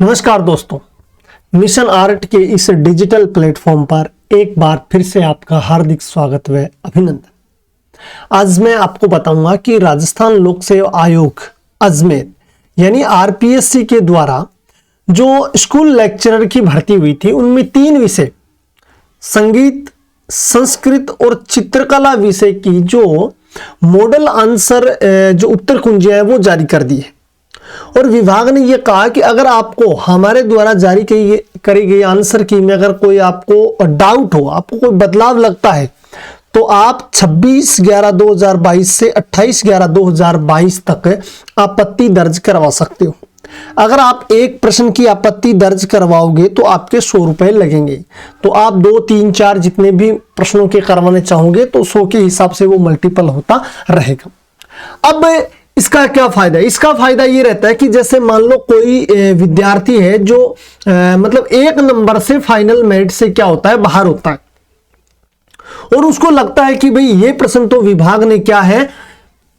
नमस्कार दोस्तों, mission art के इस डिजिटल प्लेटफॉर्म पर एक बार फिर से आपका हार्दिक स्वागत व अभिनंदन। आज मैं आपको बताऊंगा कि राजस्थान लोक सेवा आयोग अजमेर यानी आरपीएससी के द्वारा जो स्कूल लेक्चरर की भर्ती हुई थी उनमें 3 विषय संगीत, संस्कृत और चित्रकला विषय की जो मॉडल आंसर जो उत्तर कुंजियां है वो जारी कर दी है। और विभाग ने यह कहा कि अगर आपको हमारे द्वारा जारी करी गई आंसर की में अगर कोई आपको डाउट हो, आपको कोई बदलाव लगता है, तो आप 26/11/2022 से 28/11/2022 तक आपत्ति दर्ज करवा सकते हो। अगर आप एक प्रश्न की आपत्ति दर्ज करवाओगे तो आपके 100 रुपए लगेंगे। तो आप 2, 3, 4 जितने भी प्रश्नों के करवाने चाहोगे तो 100 के हिसाब से वो मल्टीपल होता रहेगा। अब इसका क्या फायदा है? इसका फायदा ये रहता है कि जैसे मान लो कोई विद्यार्थी है जो मतलब 1 नंबर से फाइनल मेरिट से क्या होता है, बाहर होता है, और उसको लगता है कि भाई ये प्रश्न तो विभाग ने क्या है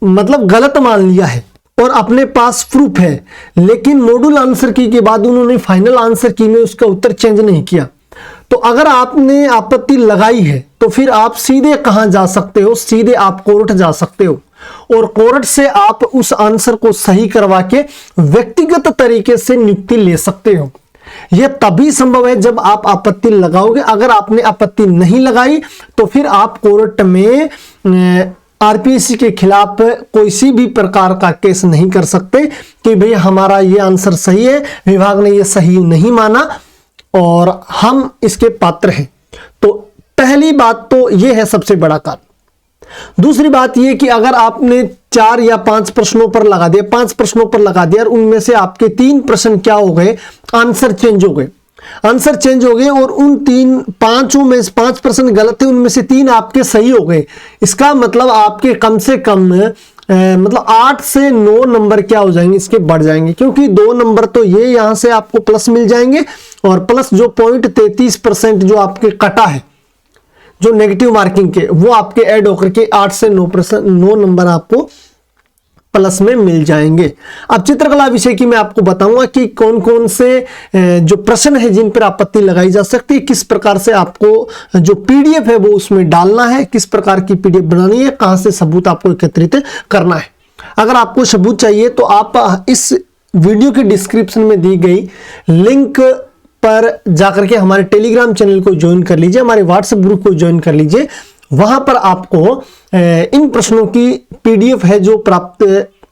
मतलब गलत मान लिया है और अपने पास प्रूफ है, लेकिन मॉड्यूल आंसर की के बाद उन्होंने फाइनल आंसर की में उसका उत्तर चेंज नहीं किया। तो अगर आपने आपत्ति लगाई है तो फिर आप सीधे कहां जा सकते हो? सीधे आप कोर्ट जा सकते हो और कोर्ट से आप उस आंसर को सही करवा के व्यक्तिगत तरीके से नियुक्ति ले सकते हो। यह तभी संभव है जब आप आपत्ति लगाओगे। अगर आपने आपत्ति नहीं लगाई तो फिर आप कोर्ट में आरपीएससी के खिलाफ कोई सी भी प्रकार का केस नहीं कर सकते कि भाई हमारा ये आंसर सही है, विभाग ने ये सही नहीं माना और हम इसके पात्र हैं। तो पहली बात तो यह है सबसे बड़ा कारण। दूसरी बात यह कि अगर आपने 4 या 5 प्रश्नों पर लगा दिया, 5 प्रश्नों पर लगा दिया और उनमें से आपके 3 प्रश्न क्या हो गए, आंसर चेंज हो गए, आंसर चेंज हो गए और उन 5 में 5 प्रश्न गलत थे, उनमें से 3 आपके सही हो गए। इसका मतलब आपके कम से कम मतलब 8 से 9 नंबर क्या हो जाएंगे, इसके बढ़ जाएंगे, क्योंकि 2 नंबर तो ये यहां से आपको प्लस मिल जाएंगे और प्लस जो 0.33% जो आपके कटा है जो नेगेटिव मार्किंग के, वो आपके ऐड होकर के 8 से 9 नंबर आपको प्लस में मिल जाएंगे। अब चित्रकला विषय की मैं आपको बताऊंगा कि कौन कौन से जो प्रश्न है जिन पर आपत्ति लगाई जा सकती है, किस प्रकार से आपको जो पीडीएफ है वो उसमें डालना है, किस प्रकार की पीडीएफ बनानी है, कहां से सबूत आपको एकत्रित करना है। अगर आपको सबूत चाहिए तो आप इस वीडियो के डिस्क्रिप्शन में दी गई लिंक पर जाकर के हमारे टेलीग्राम चैनल को ज्वाइन कर लीजिए, हमारे व्हाट्सएप ग्रुप को ज्वाइन कर लीजिए। वहां पर आपको इन प्रश्नों की पीडीएफ है जो प्राप्त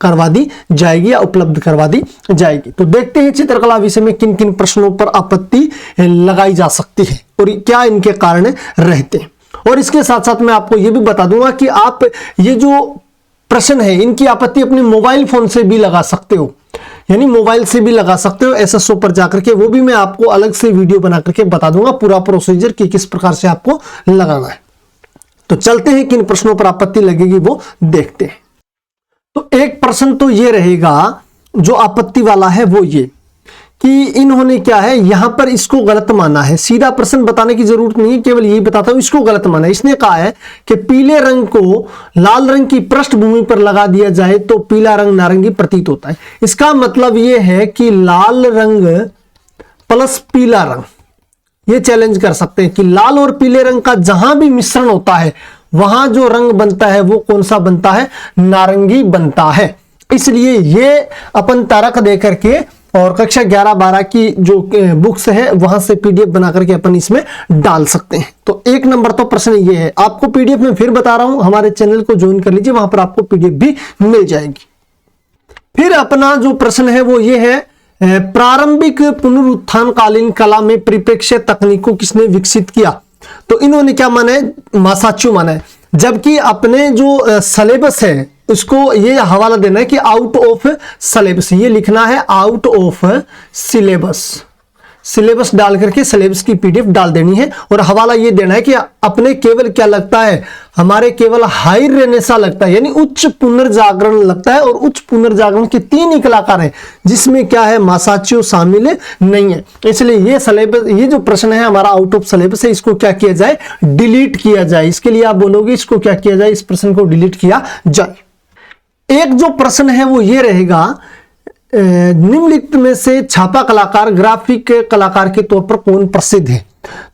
करवा दी जाएगी या उपलब्ध करवा दी जाएगी। तो देखते हैं चित्रकला विषय में किन किन प्रश्नों पर आपत्ति लगाई जा सकती है और क्या इनके कारण रहते हैं। और इसके साथ साथ मैं आपको यह भी बता दूंगा कि आप ये जो प्रश्न है इनकी आपत्ति अपने मोबाइल फोन से भी लगा सकते हो, यानी मोबाइल से भी लगा सकते हो एसएसओ पर जाकर के। वो भी मैं आपको अलग से वीडियो बना करके बता दूंगा पूरा प्रोसीजर कि किस प्रकार से आपको लगाना है। तो चलते हैं किन प्रश्नों पर आपत्ति लगेगी वो देखते हैं। तो एक प्रश्न तो ये रहेगा जो आपत्ति वाला है वो ये कि इन्होंने क्या है यहां पर इसको गलत माना है। सीधा प्रश्न बताने की जरूरत नहीं है, केवल यही बताता हूं इसको गलत माना है। इसने कहा है कि पीले रंग को लाल रंग की पृष्ठभूमि पर लगा दिया जाए तो पीला रंग नारंगी प्रतीत होता है। इसका मतलब यह है कि लाल रंग प्लस पीला रंग, ये चैलेंज कर सकते हैं कि लाल और पीले रंग का जहां भी मिश्रण होता है वहां जो रंग बनता है वो कौन सा बनता है, नारंगी बनता है। इसलिए ये अपन तारक दे करके और कक्षा 11-12 की जो बुक्स है वहां से पीडीएफ बना करके अपन इसमें डाल सकते हैं। तो 1 नंबर तो प्रश्न ये है। आपको पीडीएफ में फिर बता रहा हूं, हमारे चैनल को ज्वाइन कर लीजिए, वहां पर आपको पीडीएफ भी मिल जाएगी। फिर अपना जो प्रश्न है वो ये है, प्रारंभिक पुनरुत्थान कालीन कला में परिप्रेक्ष्य तकनीक को किसने विकसित किया? तो इन्होंने क्या माना है, मासाचू माना है, जबकि अपने जो सिलेबस है उसको ये हवाला देना है कि आउट ऑफ सिलेबस, ये लिखना है आउट ऑफ सिलेबस, सिलेबस डाल करके सिलेबस की पीडीएफ डाल देनी है और हवाला ये देना है कि अपने केवल क्या लगता है, हमारे केवल हाई रेनेसा लगता है, यानी उच्च पुनर्जागरण लगता है। और उच्च पुनर्जागरण के 3 ही कलाकार हैं जिसमें क्या है, मासाचो शामिल नहीं है। इसलिए ये सिलेबस, ये जो प्रश्न है हमारा आउट ऑफ सिलेबस है, इसको क्या किया जाए, डिलीट किया जाए। इसके लिए आप बोलोगे इसको क्या किया जाए, इस प्रश्न को डिलीट किया जाए। एक जो प्रश्न है वो ये रहेगा निम्नलिखित में से छापा कलाकार, ग्राफिक कलाकार के तौर पर कौन प्रसिद्ध है?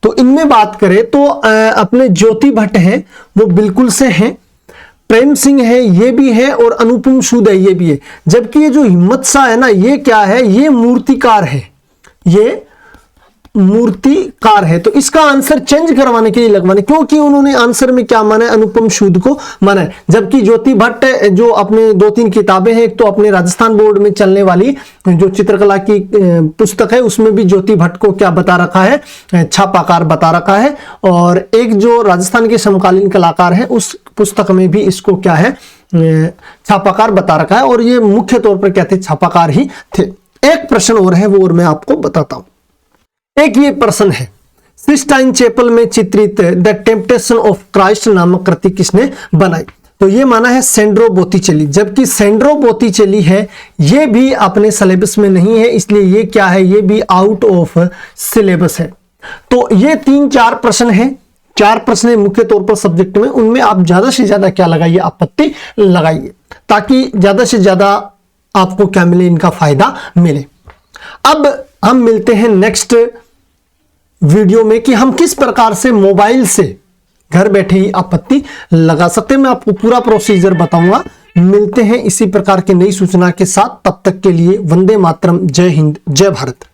तो इनमें बात करें तो अपने ज्योति भट्ट हैं, वो बिल्कुल से हैं। प्रेम सिंह है, ये भी है, और अनुपम सूद है, ये भी है। जबकि ये जो हिम्मत शाह है ना, ये क्या है? ये मूर्तिकार है, ये मूर्तिकार है। तो इसका आंसर चेंज करवाने के लिए लगवाने, क्योंकि उन्होंने आंसर में क्या माना है? अनुपम सूद को माना है। जबकि ज्योति भट्ट जो अपने 2-3 किताबें हैं, एक तो अपने राजस्थान बोर्ड में चलने वाली जो चित्रकला की पुस्तक है, उसमें भी ज्योति भट्ट को क्या बता रखा है? छापाकार बता रखा है। और एक जो राजस्थान के समकालीन कलाकार है, उस पुस्तक में भी इसको क्या है? छापाकार बता रखा है। और ये मुख्य तौर पर क्या थे? छापाकार ही थे। एक प्रश्न और है, वो और मैं आपको बताता हूं। एक ये प्रश्न है, सिस्टाइन चैपल में चित्रित द टेम्पटेशन ऑफ क्राइस्ट नामक कृति किसने बनाई? तो ये माना है सेंड्रो बोत्तिचेली। जबकि सेंड्रो बोत्तिचेली है, ये भी अपने सिलेबस में नहीं है, इसलिए ये क्या है? ये भी आउट ऑफ सिलेबस है। तो ये 3-4 प्रश्न हैं, 4 प्रश्न है मुख्य तौर पर सब्जेक्ट में। उनमें आप ज्यादा से ज्यादा क्या लगाइए? आपत्ति लगाइए, ताकि ज्यादा से ज्यादा आपको क्या मिले? इनका फायदा मिले। अब हम मिलते हैं नेक्स्ट वीडियो में कि हम किस प्रकार से मोबाइल से घर बैठे ही आपत्ति लगा सकते हैं। मैं आपको पूरा प्रोसीजर बताऊंगा। मिलते हैं इसी प्रकार के नई सूचना के साथ। तब तक के लिए वंदे मातरम, जय हिंद, जय भारत।